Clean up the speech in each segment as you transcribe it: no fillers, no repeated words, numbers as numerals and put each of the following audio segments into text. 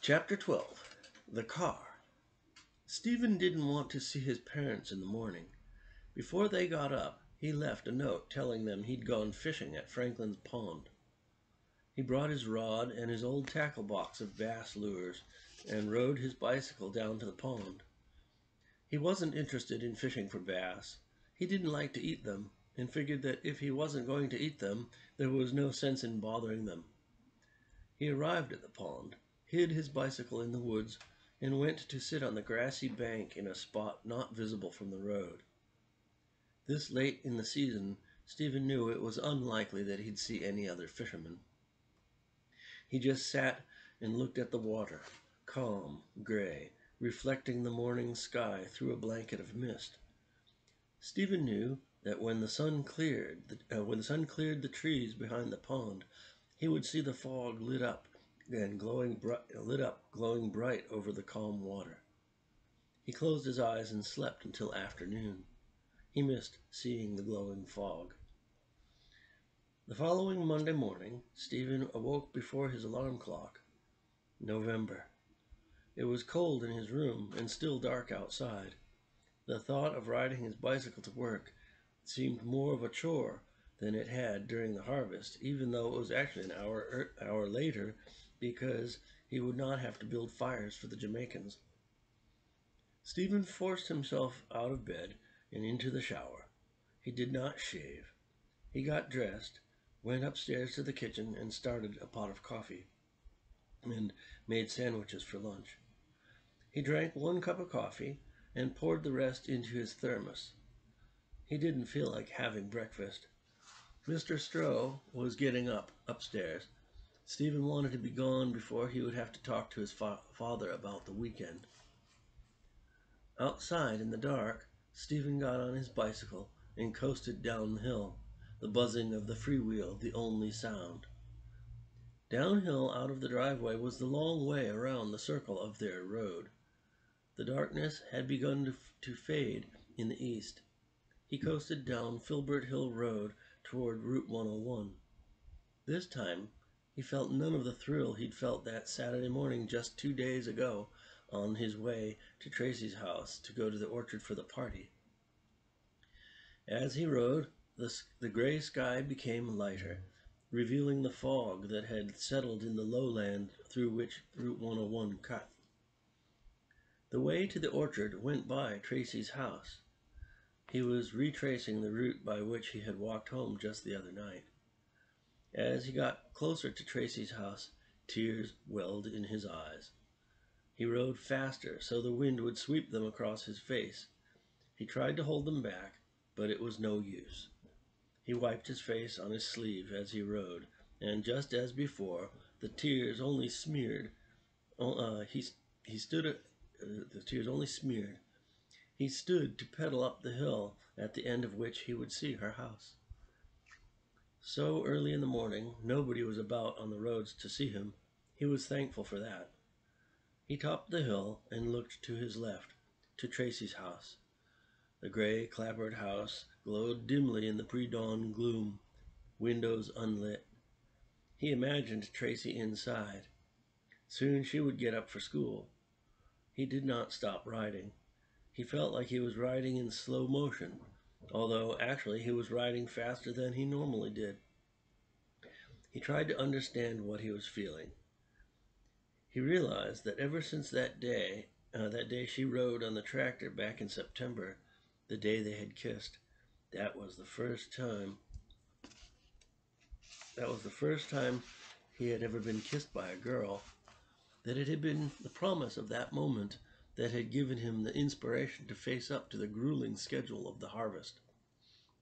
Chapter 12. The Car. Stephen didn't want to see his parents in the morning. Before they got up, he left a note telling them he'd gone fishing at Franklin's Pond. He brought his rod and his old tackle box of bass lures and rode his bicycle down to the pond. He wasn't interested in fishing for bass. He didn't like to eat them and figured that if he wasn't going to eat them, there was no sense in bothering them. He arrived at the pond, hid his bicycle in the woods, and went to sit on the grassy bank in a spot not visible from the road. This late in the season, Stephen knew it was unlikely that he'd see any other fishermen. He just sat and looked at the water, calm, gray, reflecting the morning sky through a blanket of mist. Stephen knew that when the sun cleared the trees behind the pond, he would see the fog lit up, glowing bright over the calm water. He closed his eyes and slept until afternoon. He missed seeing the glowing fog. The following Monday morning, Stephen awoke before his alarm clock. November. It was cold in his room and still dark outside. The thought of riding his bicycle to work seemed more of a chore than it had during the harvest, even though it was actually an hour later, because he would not have to build fires for the Jamaicans. Stephen forced himself out of bed and into the shower. He did not shave. He got dressed, went upstairs to the kitchen, and started a pot of coffee, and made sandwiches for lunch. He drank 1 cup of coffee and poured the rest into his thermos. He didn't feel like having breakfast. Mr. Stroh was getting up upstairs. Stephen wanted to be gone before he would have to talk to his father about the weekend. Outside in the dark, Stephen got on his bicycle and coasted down the hill, the buzzing of the freewheel the only sound. Downhill out of the driveway was the long way around the circle of their road. The darkness had begun to fade in the east. He coasted down Filbert Hill Road toward Route 101. This time, he felt none of the thrill he'd felt that Saturday morning just 2 days ago on his way to Tracy's house to go to the orchard for the party. As he rode, the gray sky became lighter, revealing the fog that had settled in the lowland through which Route 101 cut. The way to the orchard went by Tracy's house. He was retracing the route by which he had walked home just the other night. As he got closer to Tracy's house, tears welled in his eyes. He rode faster so the wind would sweep them across his face. He tried to hold them back, but it was no use. He wiped his face on his sleeve as he rode, and just as before, the tears only smeared. The tears only smeared. He stood to pedal up the hill, at the end of which he would see her house. So early in the morning, nobody was about on the roads to see him. He was thankful for that. He topped the hill and looked to his left, to Tracy's house. The gray, clapboard house glowed dimly in the pre-dawn gloom, windows unlit. He imagined Tracy inside. Soon she would get up for school. He did not stop riding. He felt like he was riding in slow motion, although actually he was riding faster than he normally did. He tried to understand what he was feeling. He realized that ever since that day she rode on the tractor back in September, the day they had kissed, that was the first time he had ever been kissed by a girl, that it had been the promise of that moment that had given him the inspiration to face up to the grueling schedule of the harvest.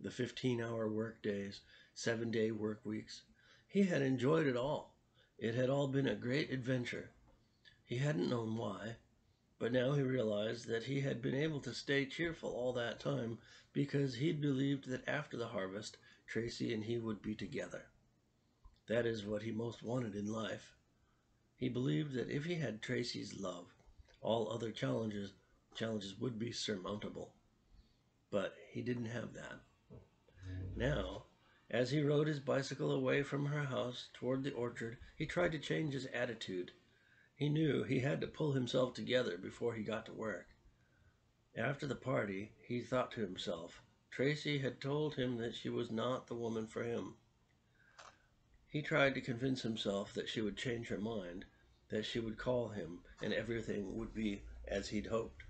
The 15-hour work days, 7-day work weeks. He had enjoyed it all. It had all been a great adventure. He hadn't known why, but now he realized that he had been able to stay cheerful all that time because he'd believed that after the harvest, Tracy and he would be together. That is what he most wanted in life. He believed that if he had Tracy's love, all other challenges would be surmountable. But he didn't have that. Now, as he rode his bicycle away from her house toward the orchard, he tried to change his attitude. He knew he had to pull himself together before he got to work. After the party, he thought to himself, Tracy had told him that she was not the woman for him. He tried to convince himself that she would change her mind, that she would call him, and everything would be as he'd hoped.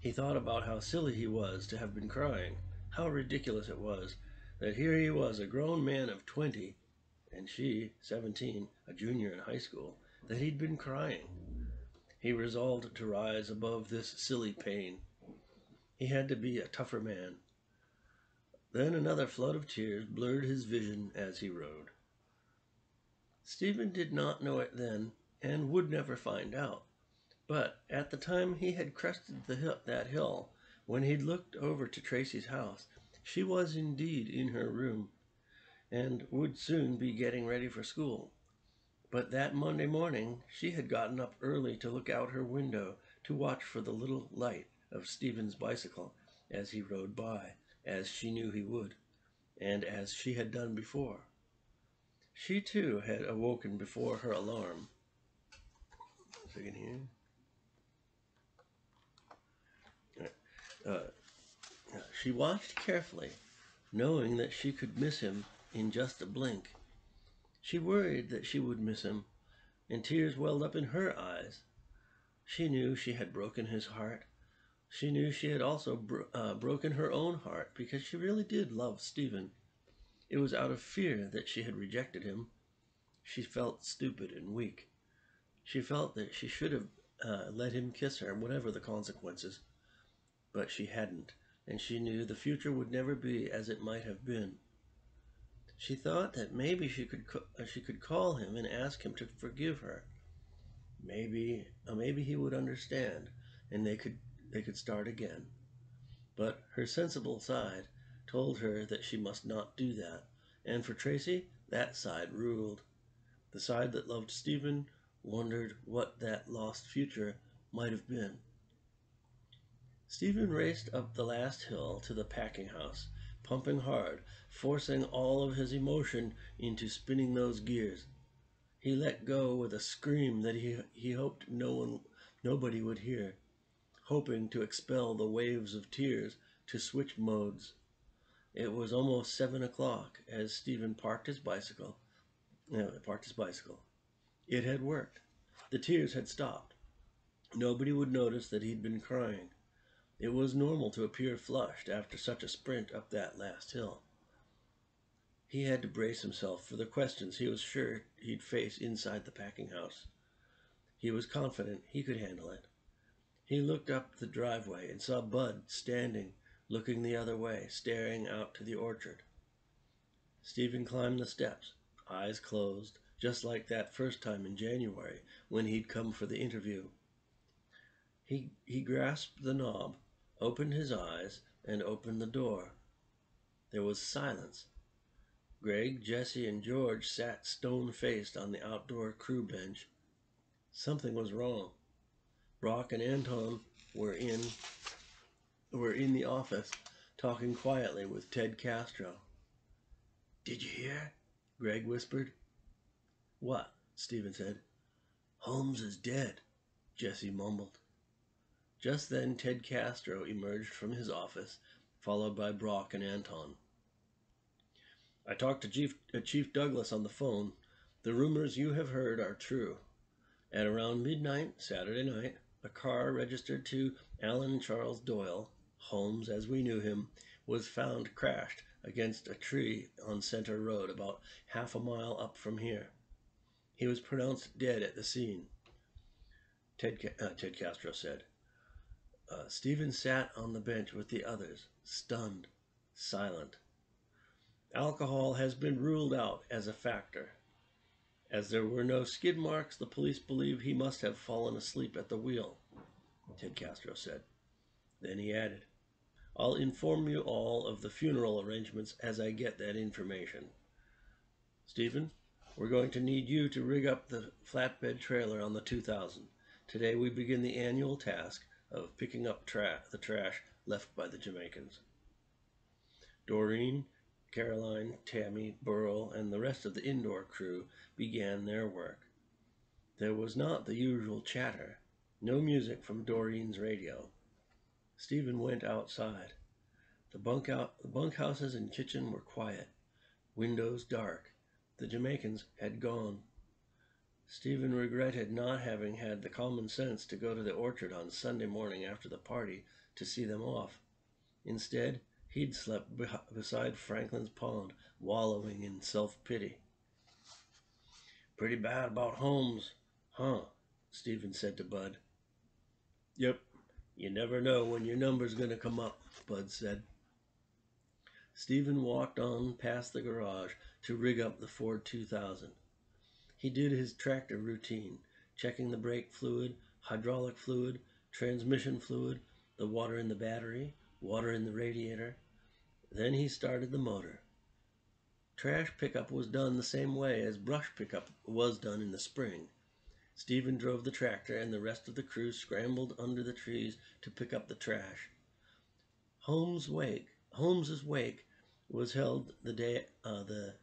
He thought about how silly he was to have been crying, how ridiculous it was that here he was, a grown man of 20, and she, 17, a junior in high school, that he'd been crying. He resolved to rise above this silly pain. He had to be a tougher man. Then another flood of tears blurred his vision as he rode. Stephen did not know it then, and would never find out. But at the time he had crested that hill, when he'd looked over to Tracy's house, she was indeed in her room, and would soon be getting ready for school. But that Monday morning she had gotten up early to look out her window to watch for the little light of Stephen's bicycle as he rode by, as she knew he would, and as she had done before. She too had awoken before her alarm. So you can hear. She watched carefully, knowing that she could miss him in just a blink. She worried that she would miss him, and tears welled up in her eyes. She knew she had broken his heart. She knew she had also broken her own heart, because she really did love Stephen. It was out of fear that she had rejected him. She felt stupid and weak. She felt that she should have let him kiss her, whatever the consequences. But she hadn't, and she knew the future would never be as it might have been. She thought that maybe she could call him and ask him to forgive her. Maybe he would understand, and they could start again. But her sensible side told her that she must not do that, and for Tracy, that side ruled. The side that loved Stephen wondered what that lost future might have been. Stephen raced up the last hill to the packing house, pumping hard, forcing all of his emotion into spinning those gears. He let go with a scream that he hoped nobody would hear, hoping to expel the waves of tears to switch modes. It was almost 7 o'clock as Stephen parked his bicycle. It had worked. The tears had stopped. Nobody would notice that he'd been crying. It was normal to appear flushed after such a sprint up that last hill. He had to brace himself for the questions he was sure he'd face inside the packing house. He was confident he could handle it. He looked up the driveway and saw Bud standing, looking the other way, staring out to the orchard. Stephen climbed the steps, eyes closed, just like that first time in January when he'd come for the interview. He grasped the knob, opened his eyes, and opened the door. There was silence. Greg, Jesse, and George sat stone-faced on the outdoor crew bench. Something was wrong. Brock and Anton were in the office, talking quietly with Ted Castro. "Did you hear?" Greg whispered. "What?" Stephen said. "Holmes is dead," Jesse mumbled. Just then Ted Castro emerged from his office, followed by Brock and Anton. "I talked to Chief Douglas on the phone. The rumors you have heard are true. At around midnight, Saturday night, a car registered to Alan Charles Doyle, Holmes as we knew him, was found crashed against a tree on Center Road about half a mile up from here. He was pronounced dead at the scene," Ted Castro said. Stephen sat on the bench with the others, stunned, silent. "Alcohol has been ruled out as a factor. As there were no skid marks, the police believe he must have fallen asleep at the wheel," Ted Castro said. Then he added, "I'll inform you all of the funeral arrangements as I get that information. Stephen, we're going to need you to rig up the flatbed trailer on the 2000. Today we begin the annual task of picking up the trash left by the Jamaicans." Doreen, Caroline, Tammy, Burl, and the rest of the indoor crew began their work. There was not the usual chatter, no music from Doreen's radio. Stephen went outside. The bunkhouses and kitchen were quiet, windows dark. The Jamaicans had gone. Stephen regretted not having had the common sense to go to the orchard on Sunday morning after the party to see them off. Instead, he'd slept beside Franklin's pond, wallowing in self-pity. "Pretty bad about Holmes, huh?" Stephen said to Bud. "Yep. You never know when your number's gonna come up," Bud said. Stephen walked on past the garage to rig up the Ford 2000. He did his tractor routine, checking the brake fluid, hydraulic fluid, transmission fluid, the water in the battery, water in the radiator. Then he started the motor. Trash pickup was done the same way as brush pickup was done in the spring. Stephen drove the tractor and the rest of the crew scrambled under the trees to pick up the trash. Holmes's wake was held the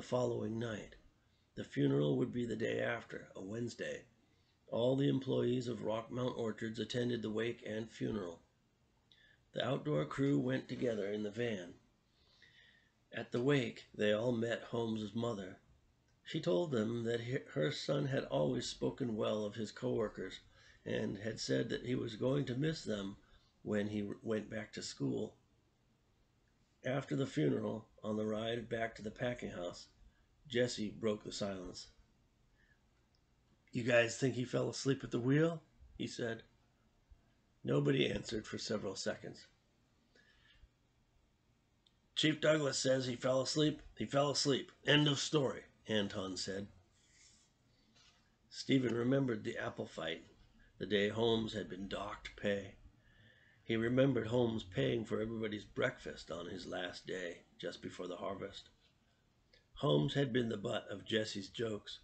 following night. The funeral would be the day after, a Wednesday. All the employees of Rockmount Orchards attended the wake and funeral. The outdoor crew went together in the van. At the wake, they all met Holmes's mother. She told them that her son had always spoken well of his coworkers and had said that he was going to miss them when he went back to school. After the funeral, on the ride back to the packing house, Jesse broke the silence. "You guys think he fell asleep at the wheel?" he said. Nobody answered for several seconds. "Chief Douglas says he fell asleep. He fell asleep. End of story," Anton said. Stephen remembered the apple fight, the day Holmes had been docked pay. He remembered Holmes paying for everybody's breakfast on his last day, just before the harvest. Holmes had been the butt of Jesse's jokes.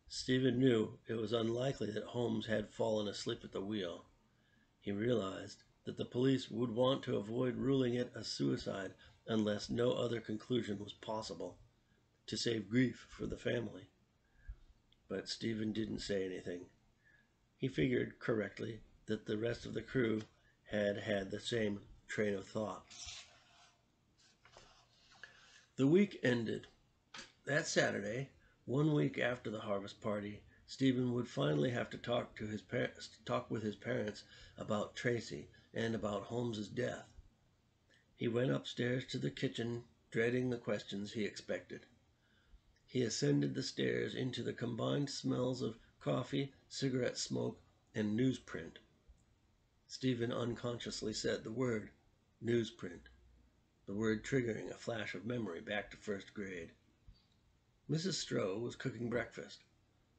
Stephen knew it was unlikely that Holmes had fallen asleep at the wheel. He realized that the police would want to avoid ruling it a suicide unless no other conclusion was possible, to save grief for the family. But Stephen didn't say anything. He figured correctly that the rest of the crew had had the same train of thought. The week ended. That Saturday, 1 week after the harvest party, Stephen would finally have to talk with his parents about Tracy and about Holmes's death. He went upstairs to the kitchen, dreading the questions he expected. He ascended the stairs into the combined smells of coffee, cigarette smoke, and newsprint. Stephen unconsciously said the word newsprint, the word triggering a flash of memory back to first grade. Mrs. Stroh was cooking breakfast.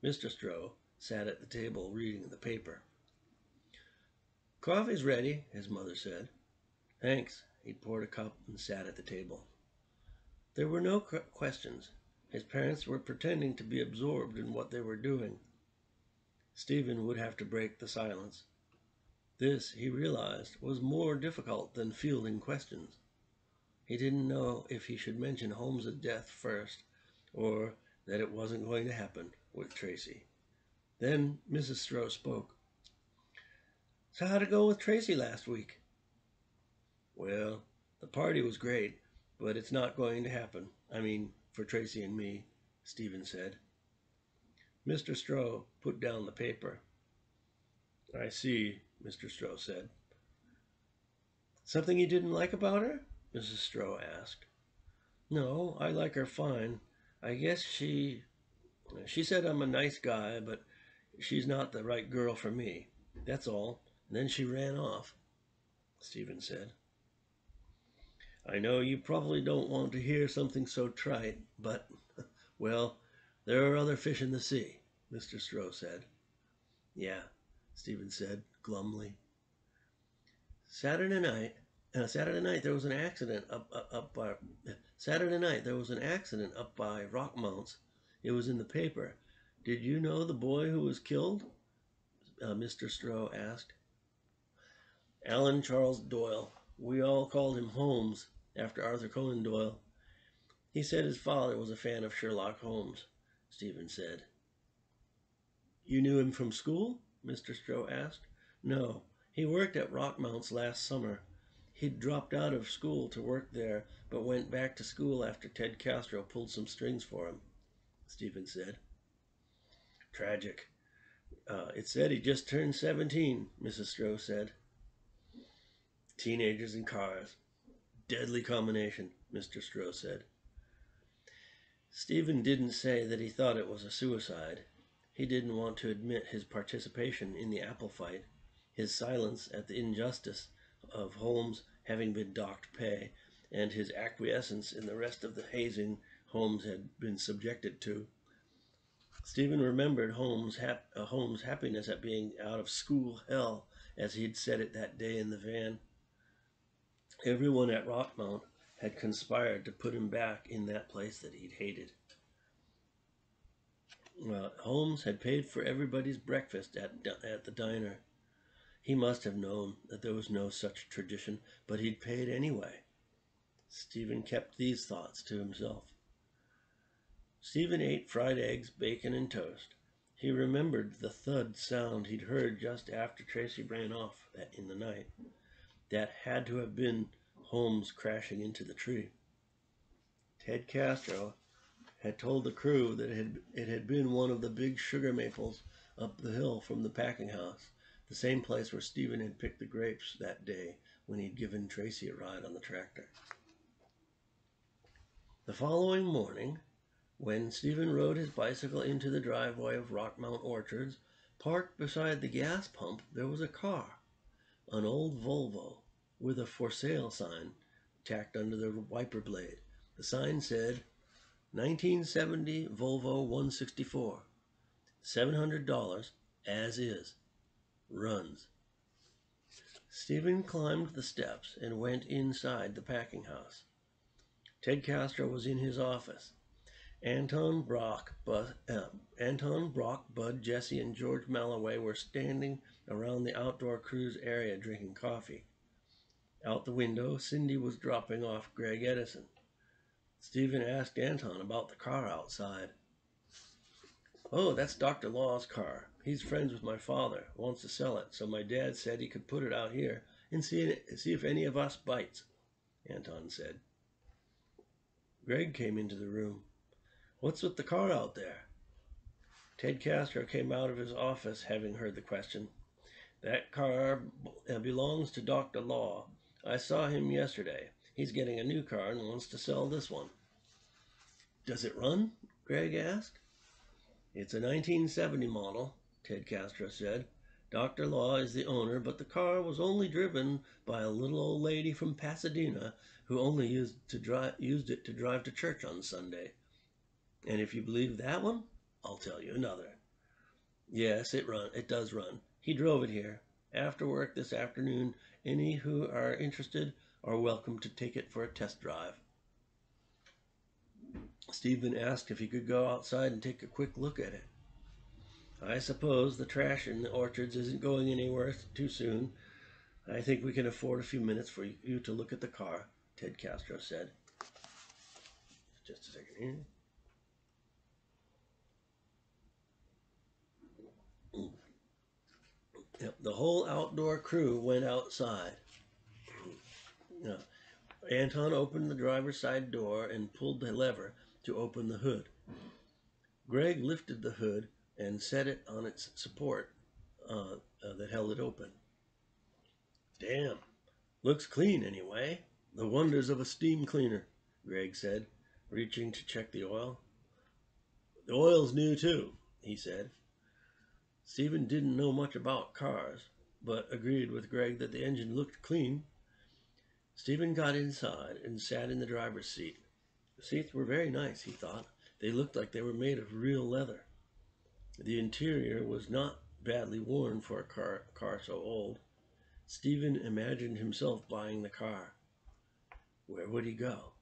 Mr. Stroh sat at the table reading the paper. "Coffee's ready," his mother said. "Thanks." He poured a cup and sat at the table. There were no questions. His parents were pretending to be absorbed in what they were doing. Stephen would have to break the silence. This, he realized, was more difficult than fielding questions. He didn't know if he should mention Holmes's death first, or that it wasn't going to happen with Tracy. Then Mrs. Stroh spoke. "So how'd it go with Tracy last week?" "Well, the party was great, but it's not going to happen. I mean, for Tracy and me," Stephen said. Mr. Stroh put down the paper. "I see," Mr. Stroh said. "Something you didn't like about her?" Mrs. Stroh asked. "No, I like her fine. I guess she said I'm a nice guy, but she's not the right girl for me. That's all. And then she ran off," Stephen said. "I know you probably don't want to hear something so trite, but, well, there are other fish in the sea," Mr. Stroh said. "Yeah," Stephen said glumly. Saturday night there was an accident up by Rockmounts. It was in the paper. Did you know the boy who was killed?" Mr. Stroh asked. "Alan Charles Doyle. We all called him Holmes, after Arthur Conan Doyle. He said his father was a fan of Sherlock Holmes," Stephen said. You knew him from school? Mr. Stroh asked. No, he worked at Rockmounts last summer. He'd dropped out of school to work there, but went back to school after Ted Castro pulled some strings for him, Stephen said. Tragic. It said he just turned 17, Mrs. Stroh said. Teenagers and cars. Deadly combination, Mr. Stroh said. Stephen didn't say that he thought it was a suicide. He didn't want to admit his participation in the Apple fight, his silence at the injustice of Holmes having been docked pay, and his acquiescence in the rest of the hazing Holmes had been subjected to. Stephen remembered Holmes' happiness at being out of school hell, as he'd said it that day in the van. Everyone at Rockmount had conspired to put him back in that place that he'd hated. Holmes had paid for everybody's breakfast at the diner. He must have known that there was no such tradition, but he'd paid anyway. Stephen kept these thoughts to himself. Stephen ate fried eggs, bacon, and toast. He remembered the thud sound he'd heard just after Tracy ran off in the night. That had to have been Holmes crashing into the tree. Ted Castro had told the crew that it had been one of the big sugar maples up the hill from the packing house, the same place where Stephen had picked the grapes that day when he'd given Tracy a ride on the tractor. The following morning, when Stephen rode his bicycle into the driveway of Rockmount Orchards, parked beside the gas pump, there was a car, an old Volvo, with a for sale sign tacked under the wiper blade. The sign said, 1970 Volvo 164, $700, as is, runs. Stephen climbed the steps and went inside the packing house. Ted Castro was in his office. Anton Brock, Bud, Jesse, and George Malloway were standing around the outdoor cruise area drinking coffee. Out the window, Cindy was dropping off Greg Edison. Stephen asked Anton about the car outside. Oh, that's Dr. Law's car. He's friends with my father, wants to sell it, so my dad said he could put it out here and see if any of us bites, Anton said. Greg came into the room. What's with the car out there? Ted Castro came out of his office, having heard the question. That car belongs to Dr. Law. I saw him yesterday. He's getting a new car and wants to sell this one. Does it run? Greg asked. It's a 1970 model, Ted Castro said. Dr. Law is the owner, but the car was only driven by a little old lady from Pasadena who only used it to drive to church on Sunday. And if you believe that one, I'll tell you another. Yes, it does run. He drove it here. After work this afternoon, any who are interested are welcome to take it for a test drive. Stephen asked if he could go outside and take a quick look at it. I suppose the trash in the orchards isn't going anywhere too soon. I think we can afford a few minutes for you to look at the car, Ted Castro said. Just a second here. Yep, the whole outdoor crew went outside. Anton opened the driver's side door and pulled the lever to open the hood. Greg lifted the hood and set it on its support that held it open. Damn, looks clean anyway. The wonders of a steam cleaner, Greg said, reaching to check the oil. The oil's new too, he said. Stephen didn't know much about cars, but agreed with Greg that the engine looked clean. Stephen got inside and sat in the driver's seat. The seats were very nice, he thought. They looked like they were made of real leather. The interior was not badly worn for a car so old. Stephen imagined himself buying the car. Where would he go?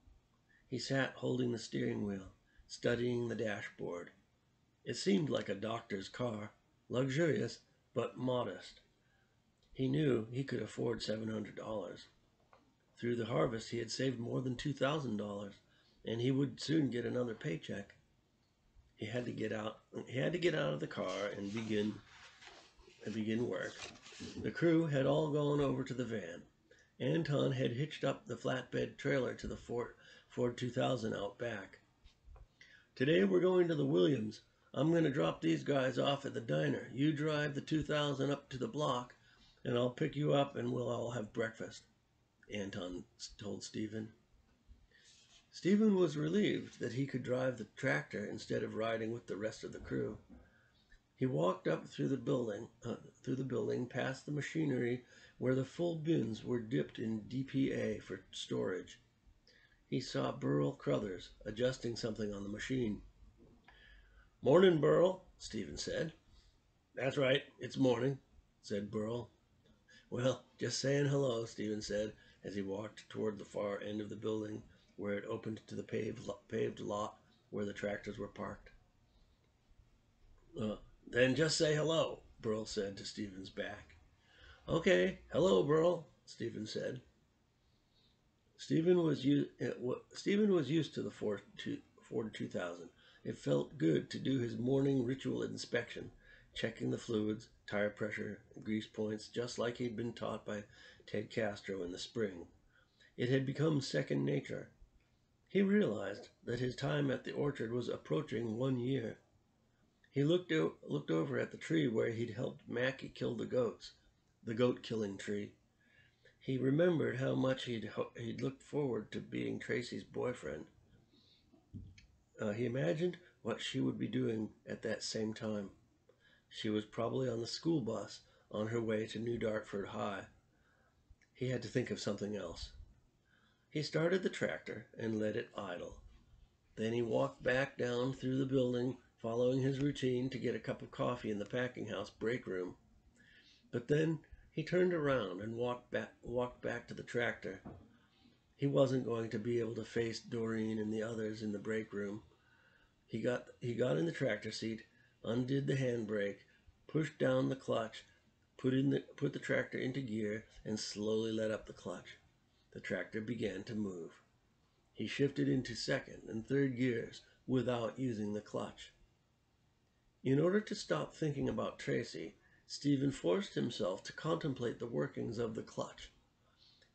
He sat holding the steering wheel, studying the dashboard. It seemed like a doctor's car, luxurious but modest. He knew he could afford $700. Through the harvest, he had saved more than $2,000, and he would soon get another paycheck. He had to get out. He had to get out of the car and begin work. The crew had all gone over to the van. Anton had hitched up the flatbed trailer to the Ford 2000 out back. Today we're going to the Williams. I'm going to drop these guys off at the diner. You drive the 2000 up to the block, and I'll pick you up and we'll all have breakfast, Anton told Stephen. Stephen was relieved that he could drive the tractor instead of riding with the rest of the crew. He walked up through the building past the machinery where the full bins were dipped in DPA for storage. He saw Burl Crothers adjusting something on the machine. "Morning, Burl," Stephen said. "That's right, it's morning," said Burl. "Well, just saying hello," Stephen said as he walked toward the far end of the building where it opened to the paved lot where the tractors were parked. Then just say hello," Burl said to Stephen's back. "Okay, hello, Burl," Stephen said. Stephen was used to the Ford 2000. It felt good to do his morning ritual inspection, checking the fluids, tire pressure, and grease points, just like he'd been taught by Ted Castro in the spring. It had become second nature. He realized that his time at the orchard was approaching 1 year. He looked over at the tree where he'd helped Mackie kill the goats, the goat-killing tree. He remembered how much he'd looked forward to being Tracy's boyfriend. He imagined what she would be doing at that same time. She was probably on the school bus on her way to New Dartford High. He had to think of something else. He started the tractor and let it idle. Then he walked back down through the building, following his routine to get a cup of coffee in the packing house break room. But then he turned around and walked back to the tractor. He wasn't going to be able to face Doreen and the others in the break room. He got in the tractor seat, undid the handbrake, pushed down the clutch, put the tractor into gear, and slowly let up the clutch. The tractor began to move. He shifted into second and third gears without using the clutch. In order to stop thinking about Tracy, Stephen forced himself to contemplate the workings of the clutch.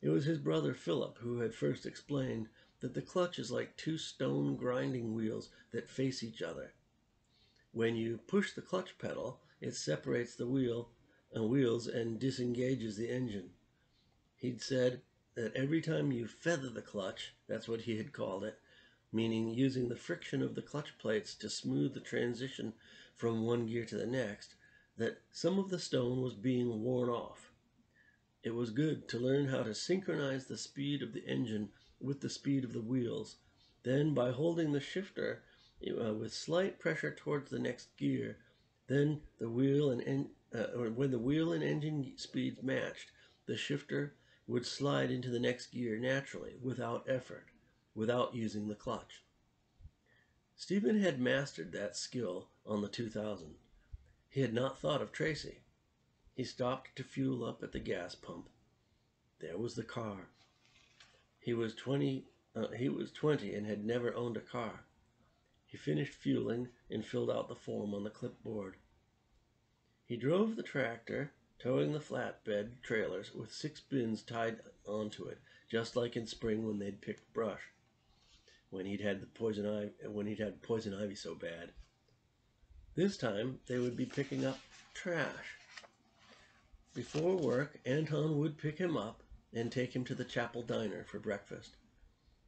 It was his brother Philip who had first explained that the clutch is like two stone grinding wheels that face each other. When you push the clutch pedal, it separates the wheels and disengages the engine. He'd said that every time you feather the clutch, that's what he had called it, meaning using the friction of the clutch plates to smooth the transition from one gear to the next, that some of the stone was being worn off. It was good to learn how to synchronize the speed of the engine with the speed of the wheels. Then, by holding the shifter with slight pressure towards the next gear, then when the wheel and engine speeds matched, the shifter would slide into the next gear naturally, without effort, without using the clutch. Stephen had mastered that skill on the 2000. He had not thought of Tracy. He stopped to fuel up at the gas pump. There was the car. He was 20 and had never owned a car. He finished fueling and filled out the form on the clipboard. He drove the tractor, towing the flatbed trailers with 6 bins tied onto it, just like in spring when they'd picked brush, when he'd had poison ivy so bad. This time they would be picking up trash. Before work, Anton would pick him up and take him to the chapel diner for breakfast.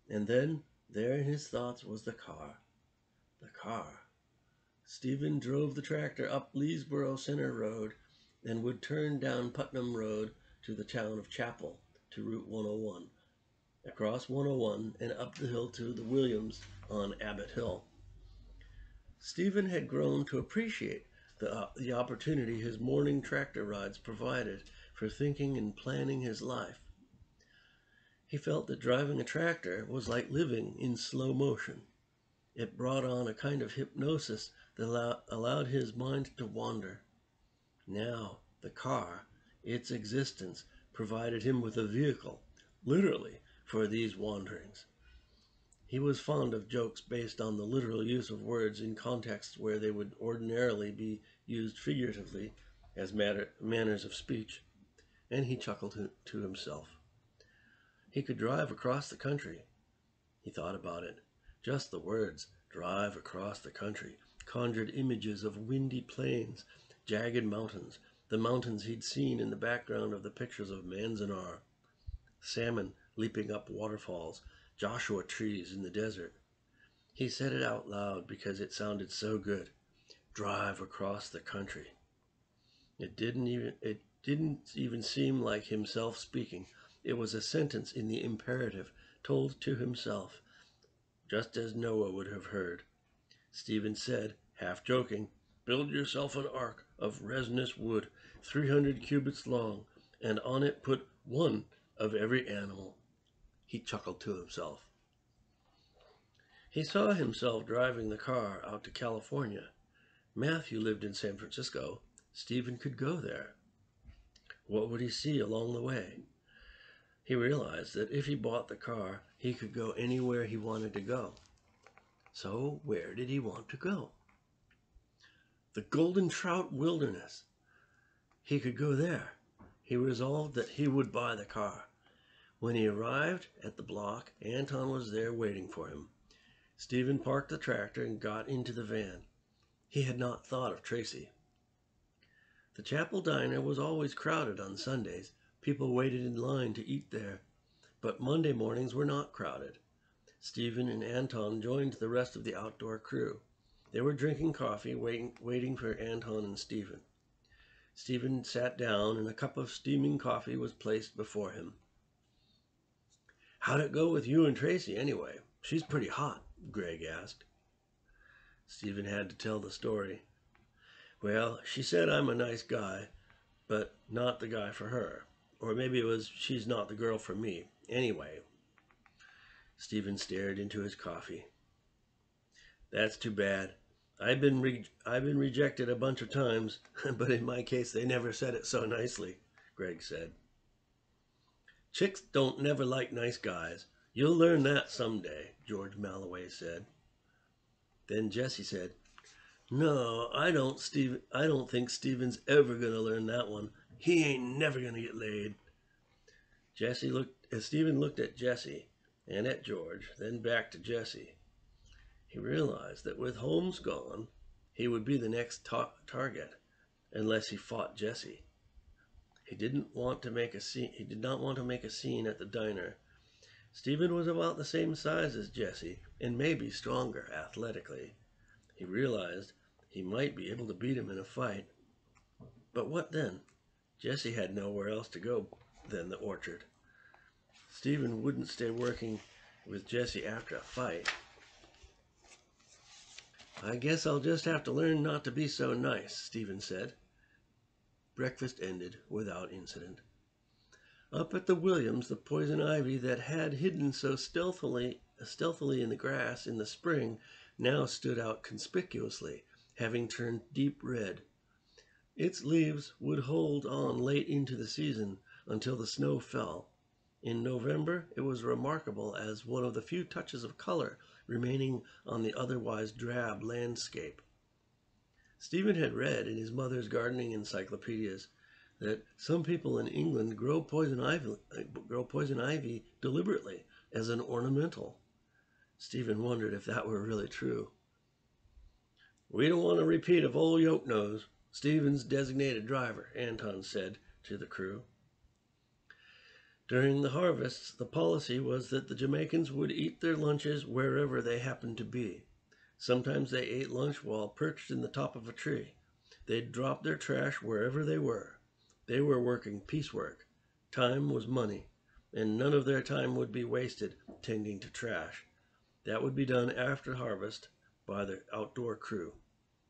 And then, there in his thoughts was the car. The car. Stephen drove the tractor up Leesboro Center Road and would turn down Putnam Road to the town of Chapel, to Route 101, across 101 and up the hill to the Williams on Abbott Hill. Stephen had grown to appreciate the opportunity his morning tractor rides provided for thinking and planning his life. He felt that driving a tractor was like living in slow motion. It brought on a kind of hypnosis that allowed his mind to wander. Now, the car, its existence, provided him with a vehicle, literally, for these wanderings. He was fond of jokes based on the literal use of words in contexts where they would ordinarily be used figuratively as manners of speech, and he chuckled to himself. He could drive across the country. He thought about it. Just the words, drive across the country, conjured images of windy plains, jagged mountains, the mountains he'd seen in the background of the pictures of Manzanar, salmon leaping up waterfalls, Joshua trees in the desert. He said it out loud because it sounded so good. Drive across the country. It didn't even seem like himself speaking. It was a sentence in the imperative, told to himself, just as Noah would have heard. Stephen said, half joking, build yourself an ark of resinous wood, 300 cubits long, and on it put one of every animal. He chuckled to himself. He saw himself driving the car out to California. Matthew lived in San Francisco. Stephen could go there. What would he see along the way? He realized that if he bought the car, he could go anywhere he wanted to go. So where did he want to go? The Golden Trout Wilderness. He could go there. He resolved that he would buy the car. When he arrived at the block, Anton was there waiting for him. Stephen parked the tractor and got into the van. He had not thought of Tracy. The Chapel Diner was always crowded on Sundays. People waited in line to eat there. But Monday mornings were not crowded. Stephen and Anton joined the rest of the outdoor crew. They were drinking coffee, waiting for Anton and Stephen. Stephen sat down and a cup of steaming coffee was placed before him. How'd it go with you and Tracy anyway? She's pretty hot, Greg asked. Stephen had to tell the story. Well, she said I'm a nice guy, but not the guy for her. Or maybe it was she's not the girl for me. Anyway. Stephen stared into his coffee. That's too bad. I've been rejected a bunch of times, but in my case they never said it so nicely, Greg said. Chicks don't never like nice guys. You'll learn that someday, George Malloway said. Then Jesse said, No, I don't think Stephen's ever gonna learn that one. He ain't never gonna get laid. Stephen looked at Jesse and at George, then back to Jesse. He realized that with Holmes gone, he would be the next target, unless he fought Jesse. He did not want to make a scene at the diner. Stephen was about the same size as Jesse, and maybe stronger athletically. He realized he might be able to beat him in a fight. But what then? Jesse had nowhere else to go than the orchard. Stephen wouldn't stay working with Jesse after a fight. I guess I'll just have to learn not to be so nice, Stephen said. Breakfast ended without incident. Up at the Williams, the poison ivy that had hidden so stealthily in the grass in the spring now stood out conspicuously, having turned deep red. Its leaves would hold on late into the season until the snow fell. In November, it was remarkable as one of the few touches of color remaining on the otherwise drab landscape. Stephen had read in his mother's gardening encyclopedias that some people in England grow poison ivy deliberately as an ornamental. Stephen wondered if that were really true. We don't want a repeat of old Yoke-Nose, Stephen's designated driver, Anton said to the crew. During the harvests, the policy was that the Jamaicans would eat their lunches wherever they happened to be. Sometimes they ate lunch while perched in the top of a tree. They'd drop their trash wherever they were. They were working piecework. Time was money, and none of their time would be wasted tending to trash. That would be done after harvest by the outdoor crew.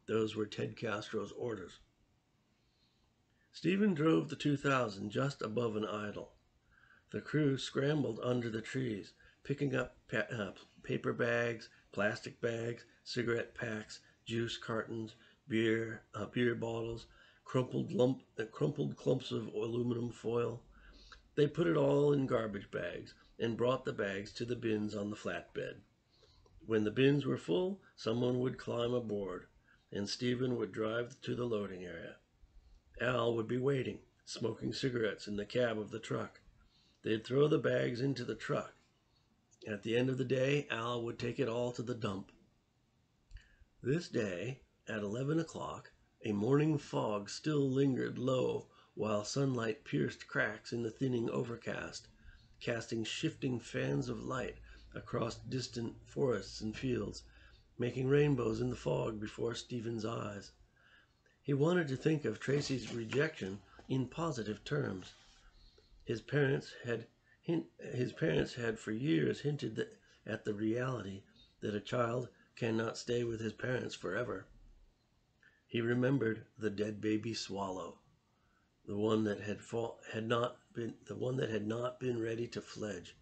Those were Ted Castro's orders. Stephen drove the 2000 just above an idol. The crew scrambled under the trees, picking up paper bags, plastic bags, cigarette packs, juice cartons, beer bottles, crumpled clumps of aluminum foil. They put it all in garbage bags and brought the bags to the bins on the flatbed. When the bins were full, someone would climb aboard, and Stephen would drive to the loading area. Al would be waiting, smoking cigarettes in the cab of the truck. They'd throw the bags into the truck. At the end of the day, Al would take it all to the dump. This day, at 11 o'clock, a morning fog still lingered low while sunlight pierced cracks in the thinning overcast, casting shifting fans of light across distant forests and fields, making rainbows in the fog before Stephen's eyes. He wanted to think of Tracy's rejection in positive terms. His parents had for years hinted at the reality that a child cannot stay with his parents forever. He remembered the dead baby swallow, the one that had not been ready to fledge.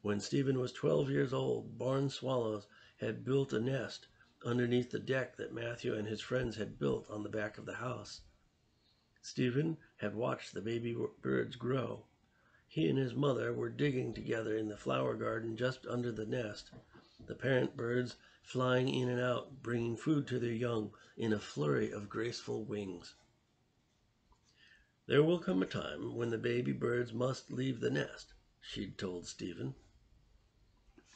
When Stephen was 12 years old, barn swallows had built a nest underneath the deck that Matthew and his friends had built on the back of the house. Stephen had watched the baby birds grow. He and his mother were digging together in the flower garden just under the nest, the parent birds flying in and out, bringing food to their young in a flurry of graceful wings. There will come a time when the baby birds must leave the nest, she'd told Stephen.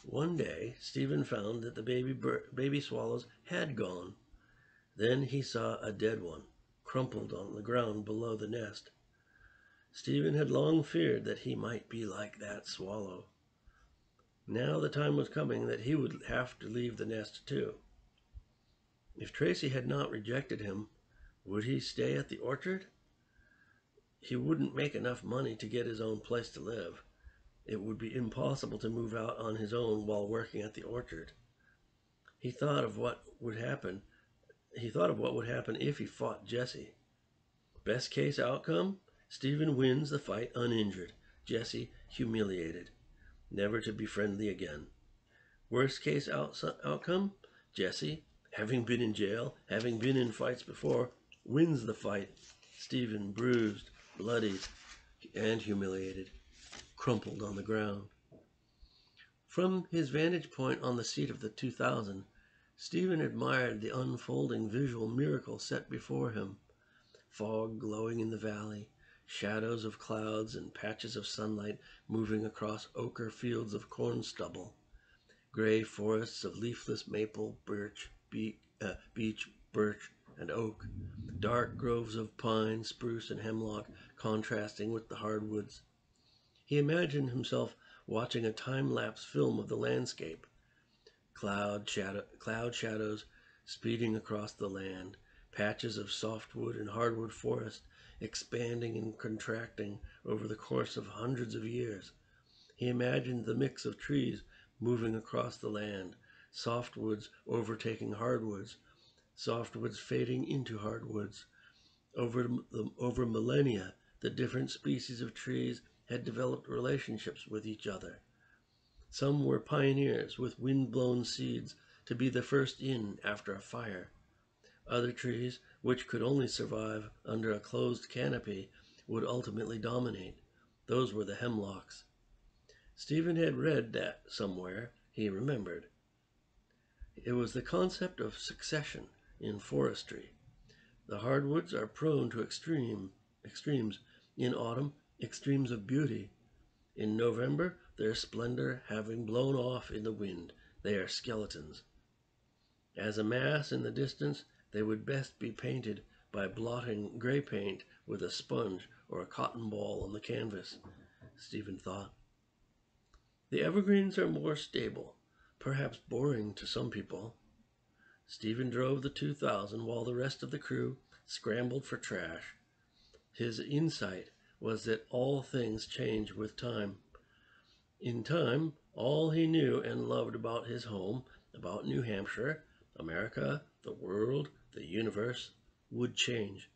One day, Stephen found that the baby swallows had gone. Then he saw a dead one, crumpled on the ground below the nest. Stephen had long feared that he might be like that swallow. Now the time was coming that he would have to leave the nest too. If Tracy had not rejected him, would he stay at the orchard? He wouldn't make enough money to get his own place to live. It would be impossible to move out on his own while working at the orchard. He thought of what would happen if he fought Jesse. Best case outcome, Stephen wins the fight uninjured, Jesse humiliated, never to be friendly again. Worst case outcome, Jesse, having been in jail, having been in fights before, wins the fight, Stephen bruised, bloodied, and humiliated, crumpled on the ground. From his vantage point on the seat of the 2000, Stephen admired the unfolding visual miracle set before him. Fog glowing in the valley, shadows of clouds and patches of sunlight moving across ochre fields of corn stubble, gray forests of leafless maple, beech, birch, and oak, dark groves of pine, spruce, and hemlock contrasting with the hardwoods. He imagined himself watching a time-lapse film of the landscape. Cloud shadows speeding across the land, patches of softwood and hardwood forest expanding and contracting over the course of hundreds of years. He imagined the mix of trees moving across the land, softwoods overtaking hardwoods, softwoods fading into hardwoods. Over millennia, the different species of trees had developed relationships with each other. Some were pioneers with wind-blown seeds to be the first in after a fire. Other trees, which could only survive under a closed canopy, would ultimately dominate. Those were the hemlocks. Stephen had read that somewhere, he remembered. It was the concept of succession in forestry. The hardwoods are prone to extremes. In autumn, extremes of beauty. In November, their splendor having blown off in the wind, they are skeletons. As a mass in the distance, they would best be painted by blotting gray paint with a sponge or a cotton ball on the canvas, Stephen thought. The evergreens are more stable, perhaps boring to some people. Stephen drove the 2000 while the rest of the crew scrambled for trash. His insight was that all things change with time. In time, all he knew and loved about his home, about New Hampshire, America, the world, the universe, would change.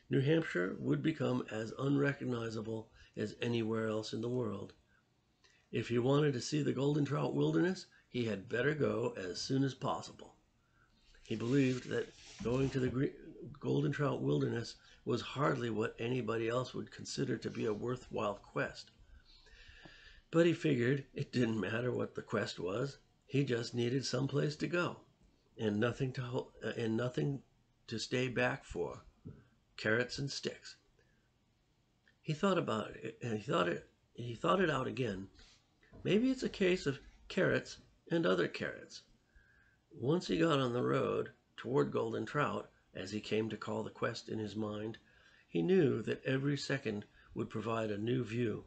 New Hampshire would become as unrecognizable as anywhere else in the world. If he wanted to see the Golden Trout Wilderness, he had better go as soon as possible. He believed that going to the Golden Trout Wilderness was hardly what anybody else would consider to be a worthwhile quest. But he figured it didn't matter what the quest was. He just needed someplace to go, and nothing to stay back for. Carrots and sticks. He thought about it. He thought it out again. Maybe it's a case of carrots and other carrots. Once he got on the road toward Golden Trout, as he came to call the quest in his mind, he knew that every second would provide a new view.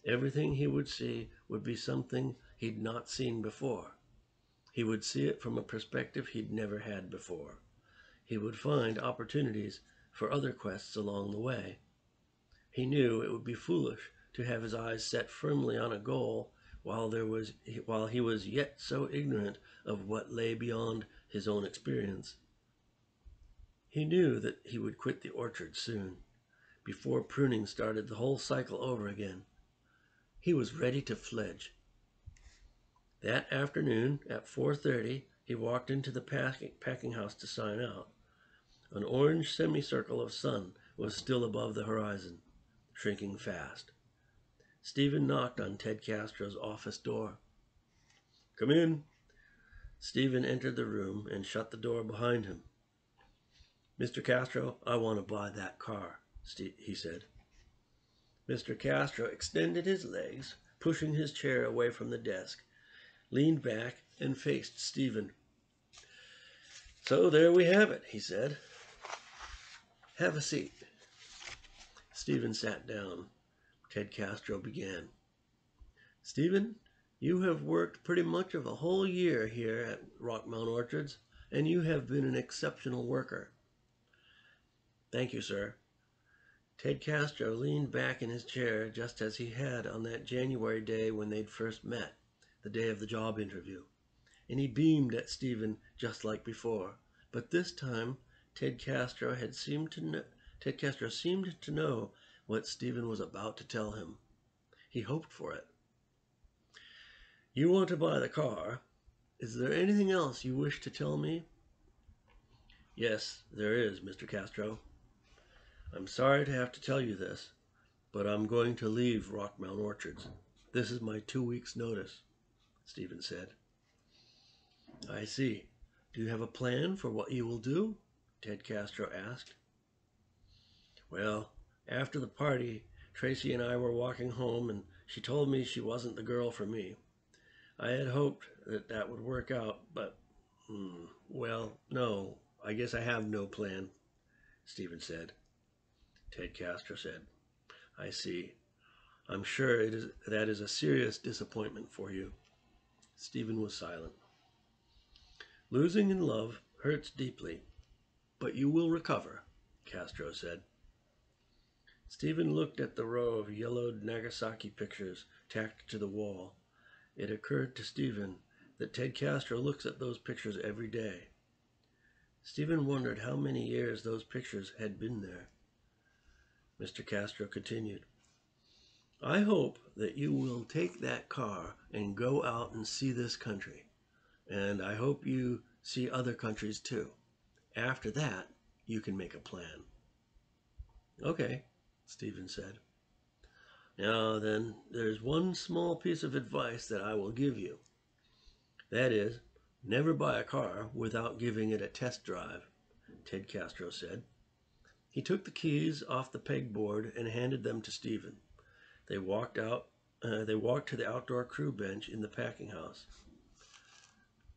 Everything he would see would be something he'd not seen before. He would see it from a perspective he'd never had before. He would find opportunities for other quests along the way. He knew it would be foolish to have his eyes set firmly on a goal while he was yet so ignorant of what lay beyond his own experience. He knew that he would quit the orchard soon, before pruning started the whole cycle over again. He was ready to fledge. That afternoon at 4:30, he walked into the packing house to sign out. An orange semicircle of sun was still above the horizon, shrinking fast. Stephen knocked on Ted Castro's office door. "Come in." Stephen entered the room and shut the door behind him. "Mr. Castro, I want to buy that car," he said. Mr. Castro extended his legs, pushing his chair away from the desk, leaned back, and faced Stephen. "So there we have it," he said. "Have a seat." Stephen sat down. Ted Castro began. "Stephen, you have worked pretty much of a whole year here at Rockmount Orchards, and you have been an exceptional worker." "Thank you, sir." Ted Castro leaned back in his chair just as he had on that January day when they'd first met, the day of the job interview. And he beamed at Stephen just like before. But this time, Ted Castro seemed to know what Stephen was about to tell him. He hoped for it. "You want to buy the car. Is there anything else you wish to tell me?" "Yes, there is, Mr. Castro. I'm sorry to have to tell you this, but I'm going to leave Rockmount Orchards. This is my 2 weeks' notice," Stephen said. "I see. Do you have a plan for what you will do?" Ted Castro asked. "Well, after the party, Tracy and I were walking home, and she told me she wasn't the girl for me. I had hoped that would work out, but, well, no, I guess I have no plan," Stephen said. Ted Castro said, "I see. I'm sure that is a serious disappointment for you." Stephen was silent. "Losing in love hurts deeply, but you will recover," Castro said. Stephen looked at the row of yellowed Nagasaki pictures tacked to the wall. It occurred to Stephen that Ted Castro looks at those pictures every day. Stephen wondered how many years those pictures had been there. Mr. Castro continued, "I hope that you will take that car and go out and see this country. And I hope you see other countries too. After that, you can make a plan." "Okay," Stephen said. "Now then, there's one small piece of advice that I will give you. That is, never buy a car without giving it a test drive," Ted Castro said. He took the keys off the pegboard and handed them to Stephen. They walked to the outdoor crew bench in the packing house.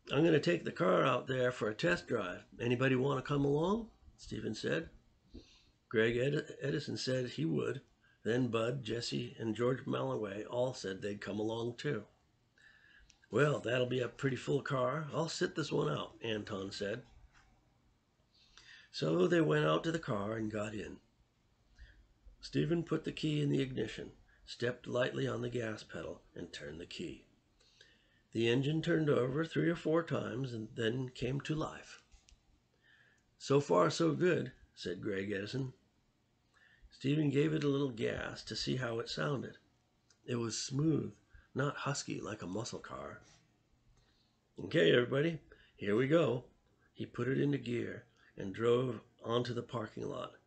"I'm going to take the car out there for a test drive. Anybody want to come along?" Stephen said. Greg Edison said he would. Then Bud, Jesse, and George Malloway all said they'd come along too. "Well, that'll be a pretty full car. I'll sit this one out," Anton said. So they went out to the car and got in. Stephen put the key in the ignition, stepped lightly on the gas pedal, and turned the key. The engine turned over 3 or 4 times and then came to life. "So far, so good," said Greg Edison. Stephen gave it a little gas to see how it sounded. It was smooth, not husky like a muscle car. "Okay, everybody, here we go." He put it into gear and drove onto the parking lot,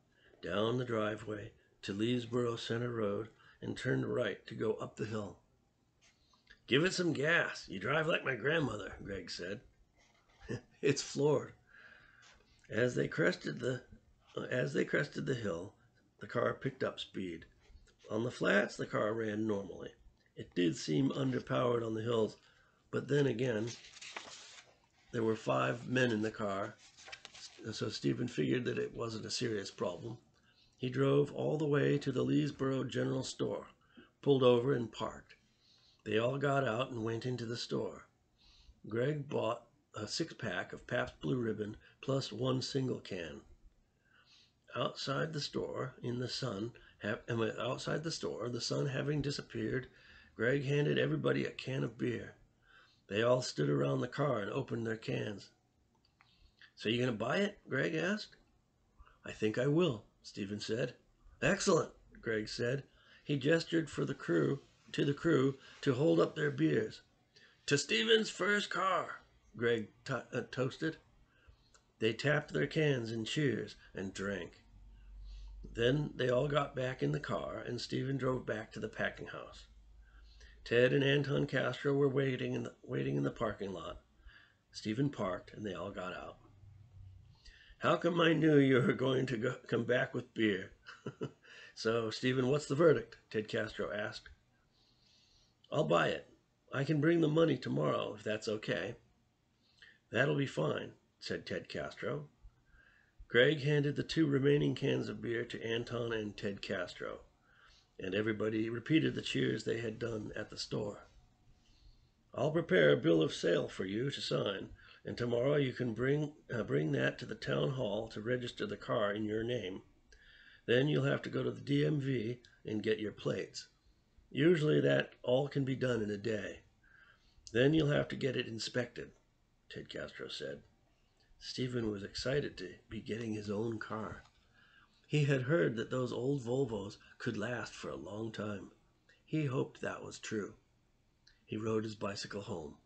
down the driveway to Leesboro Center Road, and turned right to go up the hill. "Give it some gas. You drive like my grandmother," Greg said. "It's floored." As they crested the hill, the car picked up speed. On the flats, the car ran normally. It did seem underpowered on the hills, but then again, there were 5 men in the car, so Stephen figured that it wasn't a serious problem. He drove all the way to the Leesboro General Store, pulled over and parked. They all got out and went into the store. Greg bought a 6-pack of Pabst Blue Ribbon plus 1 single can. Outside the store, the sun having disappeared, Greg handed everybody a can of beer. They all stood around the car and opened their cans. "So you gonna buy it?" Greg asked. "I think I will," Stephen said. "Excellent," Greg said. He gestured to the crew to hold up their beers. "To Stephen's first car," Greg toasted. They tapped their cans in cheers and drank. Then they all got back in the car, and Stephen drove back to the packing house. Ted and Anton Castro were waiting in the parking lot. Stephen parked, and they all got out. "How come I knew you were going to come back with beer?" "So, Stephen, what's the verdict?" Ted Castro asked. "I'll buy it. I can bring the money tomorrow, if that's okay." "That'll be fine," said Ted Castro. Greg handed the 2 remaining cans of beer to Anton and Ted Castro, and everybody repeated the cheers they had done at the store. "I'll prepare a bill of sale for you to sign, and tomorrow you can bring that to the town hall to register the car in your name. Then you'll have to go to the DMV and get your plates. Usually that all can be done in a day. Then you'll have to get it inspected," Ted Castro said. Stephen was excited to be getting his own car. He had heard that those old Volvos could last for a long time. He hoped that was true. He rode his bicycle home.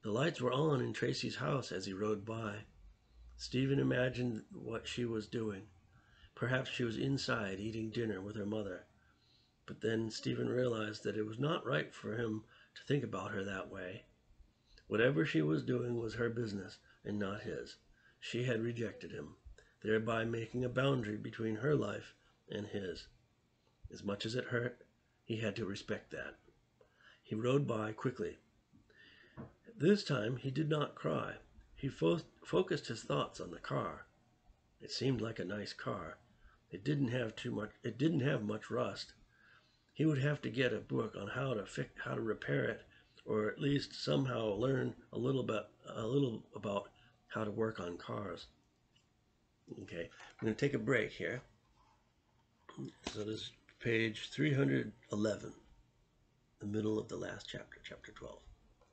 The lights were on in Tracy's house as he rode by. Stephen imagined what she was doing. Perhaps she was inside eating dinner with her mother. But then Stephen realized that it was not right for him to think about her that way. Whatever she was doing was her business and not his. She had rejected him, thereby making a boundary between her life and his. As much as it hurt, he had to respect that. He rode by quickly. This time he did not cry. He focused his thoughts on the car. It seemed like a nice car. It didn't have much rust. He would have to get a book on how to repair it, or at least somehow learn a little about how to work on cars. Okay, I'm going to take a break here. So this is page 311, the middle of the last chapter, chapter 12.